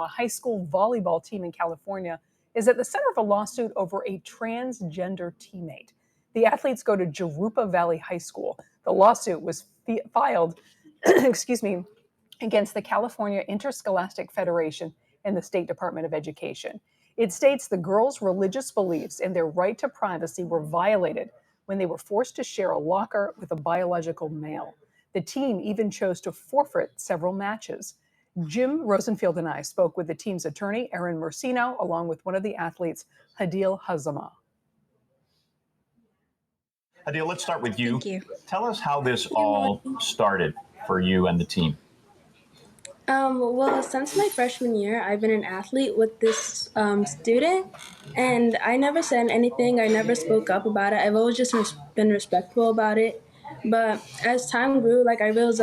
a high school volleyball team in California is at the center of a lawsuit over a transgender teammate. The athletes go to Jurupa Valley High School. The lawsuit was filed, excuse me, against the California Interscholastic Federation and the State Department of Education. It states the girls' religious beliefs and their right to privacy were violated when they were forced to share a locker with a biological male. The team even chose to forfeit several matches. Jim Rosenfield and I spoke with the team's attorney, Erin Mercino, along with one of the athletes, Hadil Hazama. Hadil, let's start with you. Thank you. Tell us how this all started for you and the team. Well, since my freshman year, I've been an athlete with this student, and I never said anything. I never spoke up about it. I've always just been respectful about it. But as time grew, I realized,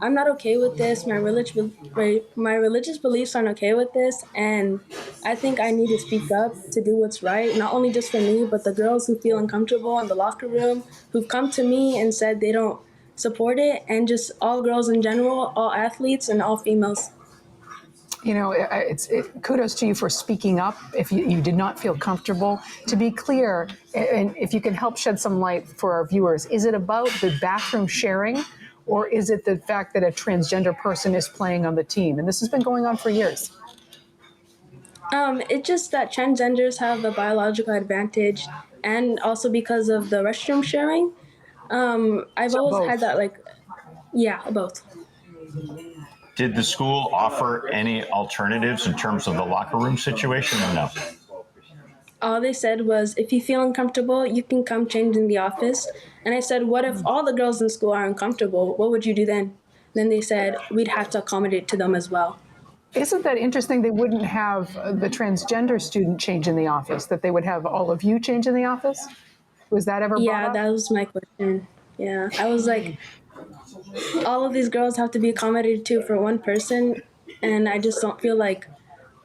I'm not okay with this. My religious beliefs aren't okay with this, and I think I need to speak up to do what's right, not only just for me, but the girls who feel uncomfortable in the locker room, who've come to me and said they don't support it, and just all girls in general, all athletes and all females. You know, kudos to you for speaking up if you did not feel comfortable. To be clear, and if you can help shed some light for our viewers, is it about the bathroom sharing, or is it the fact that a transgender person is playing on the team? And this has been going on for years. It's just that transgenders have a biological advantage, and also because of the restroom sharing. I've always had that, both. Did the school offer any alternatives in terms of the locker room situation or no? All they said was, if you feel uncomfortable, you can come change in the office. And I said, what if all the girls in school are uncomfortable? What would you do then? Then they said, we'd have to accommodate to them as well. Isn't that interesting? They wouldn't have the transgender student change in the office, that they would have all of you change in the office? Was that ever brought up? Yeah, that was my question. Yeah, I was like, all of these girls have to be accommodated to for one person, and I just don't feel like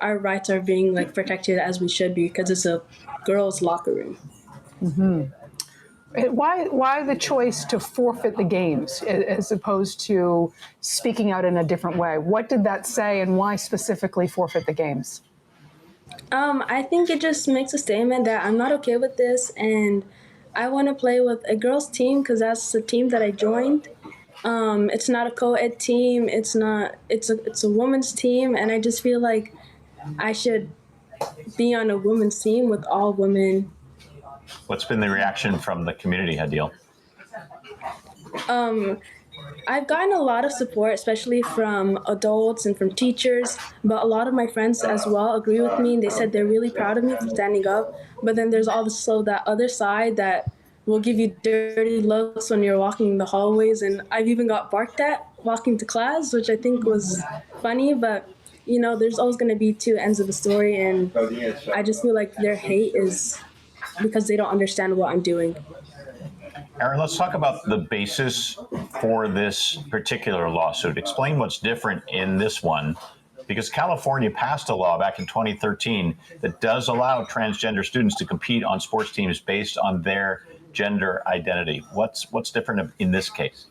our rights are being protected as we should be, because it's a girls' locker room. Mm-hmm. Why the choice to forfeit the games as opposed to speaking out in a different way? What did that say, and why specifically forfeit the games? I think it just makes a statement that I'm not okay with this, and I want to play with a girls' team because that's the team that I joined. It's not a co-ed team. It's a women's team, and I just feel like I should be on a women's team with all women. What's been the reaction from the community, Hadil? I've gotten a lot of support, especially from adults and from teachers, but a lot of my friends as well agree with me, and they said they're really proud of me for standing up. But then there's also that other side that will give you dirty looks when you're walking the hallways, and I've even got barked at walking to class, which I think was funny, but there's always going to be two ends of the story, and I just feel like their hate is because they don't understand what I'm doing. Erin, let's talk about the basis for this particular lawsuit. Explain what's different in this one, because California passed a law back in 2013 that does allow transgender students to compete on sports teams based on their gender identity. What's different in this case?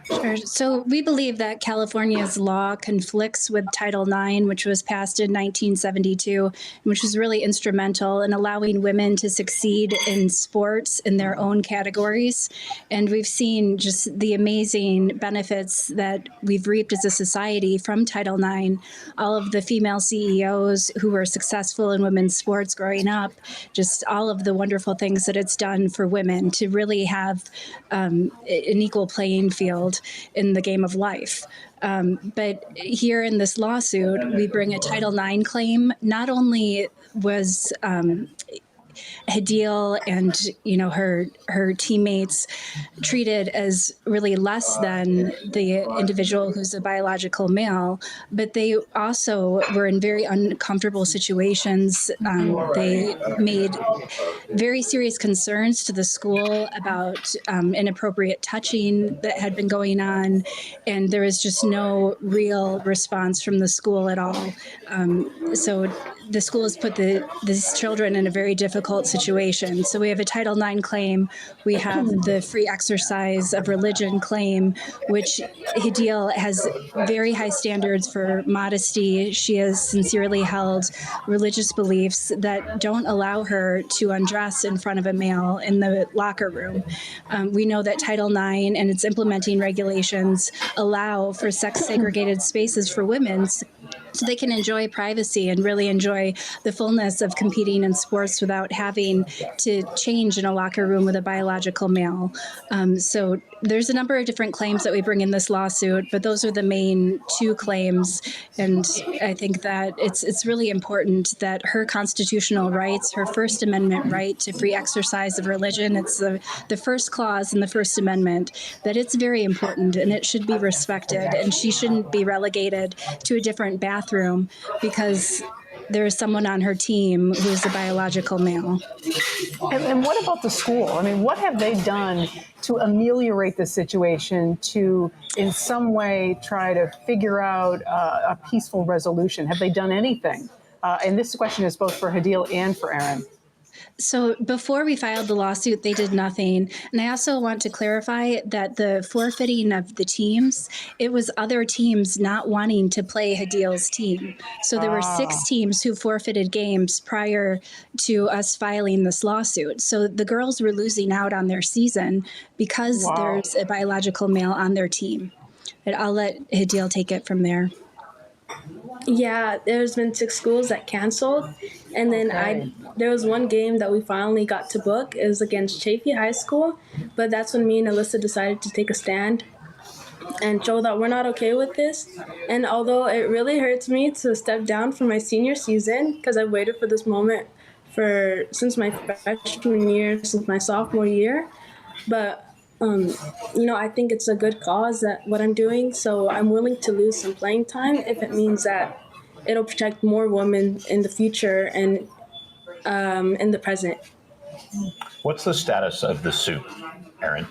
Sure. So we believe that California's law conflicts with Title IX, which was passed in 1972, which was really instrumental in allowing women to succeed in sports in their own categories. And we've seen just the amazing benefits that we've reaped as a society from Title IX. All of the female CEOs who were successful in women's sports growing up, just all of the wonderful things that it's done for women to really have an equal playing field in the game of life. But here in this lawsuit, we bring a Title IX claim. Not only was Hadil and her teammates treated as really less than the individual who's a biological male, but they also were in very uncomfortable situations. They made very serious concerns to the school about inappropriate touching that had been going on, and there was just no real response from the school at all. So the school has put these children in a very difficult situation. So we have a Title IX claim, we have the free exercise of religion claim, which Hadil has very high standards for modesty. She has sincerely held religious beliefs that don't allow her to undress in front of a male in the locker room. We know that Title IX and its implementing regulations allow for sex segregated spaces for women so they can enjoy privacy and really enjoy the fullness of competing in sports without having to change in a locker room with a biological male. So there's a number of different claims that we bring in this lawsuit, but those are the main two claims. And I think that it's really important that her constitutional rights, her First Amendment right to free exercise of religion, it's the first clause in the First Amendment, that it's very important and it should be respected. And she shouldn't be relegated to a different bathroom because there is someone on her team who is a biological male. And what about the school? I mean, what have they done to ameliorate the situation, to in some way try to figure out a peaceful resolution? Have they done anything? And this question is both for Hadil and for Aaron. So before we filed the lawsuit, they did nothing. And I also want to clarify that the forfeiting of the teams, it was other teams not wanting to play Hadil's team. So there were 6 teams who forfeited games prior to us filing this lawsuit. So the girls were losing out on their season because there's a biological male on their team. And I'll let Hadil take it from there. Yeah, there's been 6 schools that canceled, and then there was one game that we finally got to book. It was against Chafee High School, but that's when me and Alyssa decided to take a stand and show that we're not okay with this. And although it really hurts me to step down from my senior season, because I've waited for this moment since my freshman year, since my sophomore year, but I think it's a good cause that what I'm doing, so I'm willing to lose some playing time if it means that it'll protect more women in the future and in the present. What's the status of the suit, Aaron?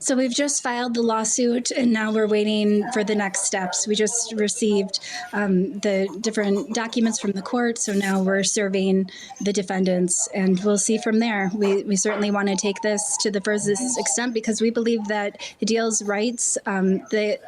So we've just filed the lawsuit, and now we're waiting for the next steps. We just received the different documents from the court, so now we're serving the defendants, and we'll see from there. We certainly want to take this to the furthest extent because we believe that Hadil's rights, they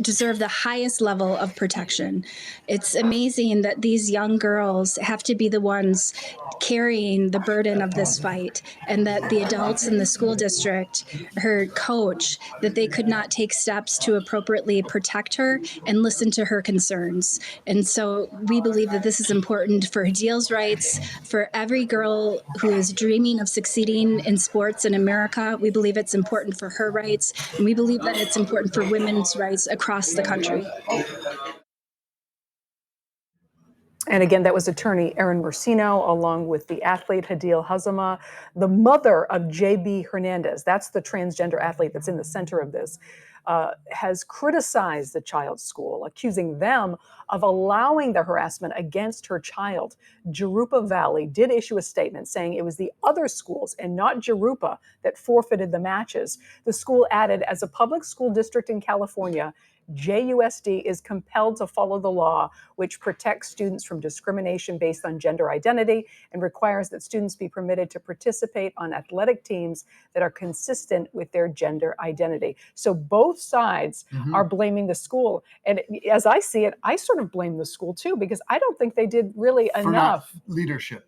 deserve the highest level of protection. It's amazing that these young girls have to be the ones carrying the burden of this fight, and that the adults in the school district, her coach, that they could not take steps to appropriately protect her and listen to her concerns. And so we believe that this is important for Hadil's rights, for every girl who is dreaming of succeeding in sports in America. We believe it's important for her rights, and we believe that it's important for women's rights across the country. And again, that was attorney Aaron Mercino, along with the athlete Hadil Hazama, the mother of J.B. Hernandez. That's the transgender athlete that's in the center of this, has criticized the child's school, accusing them of allowing the harassment against her child. Jurupa Valley did issue a statement saying it was the other schools and not Jurupa that forfeited the matches. The school added, as a public school district in California, JUSD is compelled to follow the law, which protects students from discrimination based on gender identity and requires that students be permitted to participate on athletic teams that are consistent with their gender identity. So both sides are blaming the school. And as I see it, I sort of blame the school too, because I don't think they did really enough.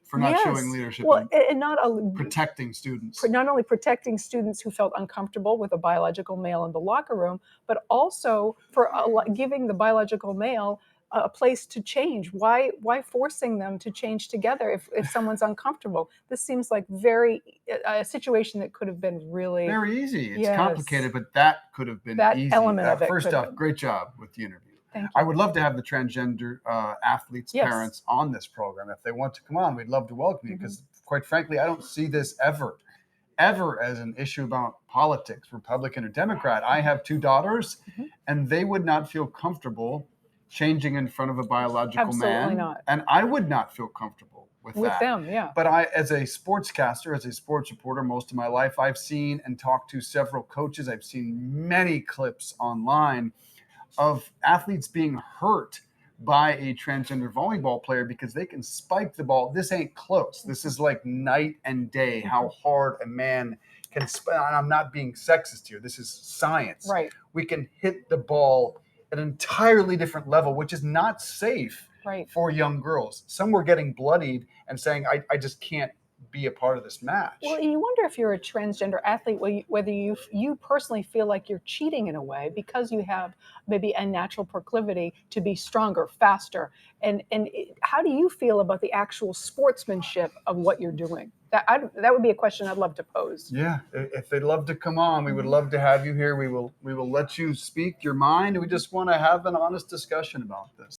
For not showing leadership. Well, and not protecting students. Not only protecting students who felt uncomfortable with a biological male in the locker room, but also for giving the biological male a place to change. Why forcing them to change together if someone's uncomfortable? This seems like a situation that could have been really very easy. It's complicated, but that could have been that easy. Element of it. First off, great job with the interview. Thank you. I would love to have the transgender athletes' parents on this program. If they want to come on, we'd love to welcome you, because quite frankly, I don't see this ever as an issue about politics, Republican or Democrat. I have 2 daughters, and they would not feel comfortable changing in front of a biological man. Absolutely not. And I would not feel comfortable with that. them, yeah. But I, as a sportscaster, as a sports reporter, most of my life, I've seen and talked to several coaches. I've seen many clips online of athletes being hurt by a transgender volleyball player because they can spike the ball. This ain't close. This is like night and day how hard a man can spike. And I'm not being sexist here. This is science. Right. We can hit the ball at an entirely different level, which is not safe for young girls. Some were getting bloodied and saying, I just can't be a part of this match. Well, you wonder if you're a transgender athlete, whether you personally feel like you're cheating in a way because you have maybe a natural proclivity to be stronger, faster, and how do you feel about the actual sportsmanship of what you're doing? That would be a question I'd love to pose. Yeah, if they'd love to come on, we would love to have you here. We will let you speak your mind. We just want to have an honest discussion about this.